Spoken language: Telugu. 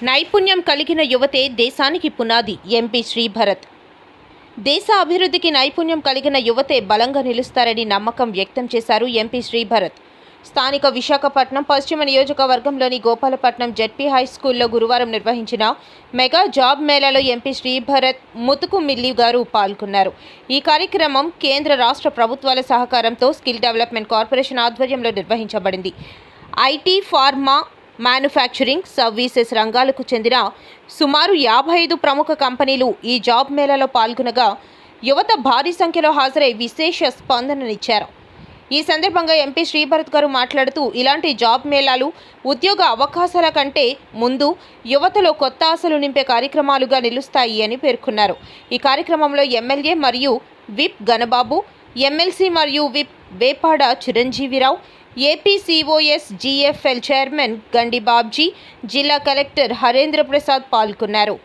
నైపుణ్యం కలిగిన యువతే దేశానికి పునాది. ఎంపీ శ్రీభరత్. దేశ అభివృద్ధికి నైపుణ్యం కలిగిన యువతే బలంగా నిలుస్తారని నమ్మకం వ్యక్తం చేశారు ఎంపీ శ్రీభరత్. స్థానిక విశాఖపట్నం పశ్చిమ నియోజకవర్గంలోని గోపాలపట్నం జెడ్పీ హై స్కూల్లో గురువారం నిర్వహించిన మెగా జాబ్ మేళాలో ఎంపీ శ్రీభరత్ ముతుకుమిల్లి గారు పాల్గొన్నారు. ఈ కార్యక్రమం కేంద్ర రాష్ట్ర ప్రభుత్వాల సహకారంతో స్కిల్ డెవలప్మెంట్ కార్పొరేషన్ ఆధ్వర్యంలో నిర్వహించబడింది. ఐటీ, ఫార్మా, మ్యానుఫ్యాక్చరింగ్, సర్వీసెస్ రంగాలకు చెందిన సుమారు 55 ప్రముఖ కంపెనీలు ఈ జాబ్ మేళాలో పాల్గొనగా యువత భారీ సంఖ్యలో హాజరై విశేష స్పందననిచ్చారు. ఈ సందర్భంగా ఎంపీ శ్రీభరత్ గారు మాట్లాడుతూ, ఇలాంటి జాబ్ మేళాలు ఉద్యోగ అవకాశాల కంటే ముందు యువతలో కొత్త ఆశలు నింపే కార్యక్రమాలుగా నిలుస్తాయి అని పేర్కొన్నారు. ఈ కార్యక్రమంలో ఎమ్మెల్యే మరియు విప్ గణబాబు, ఎమ్మెల్సీ మరియు whip Vepada Chiranjeevirao, APCOS GFL chairman Gandi Babji, జిల్లా కలెక్టర్ హరేంద్ర ప్రసాద్ పాల్గొన్నారు.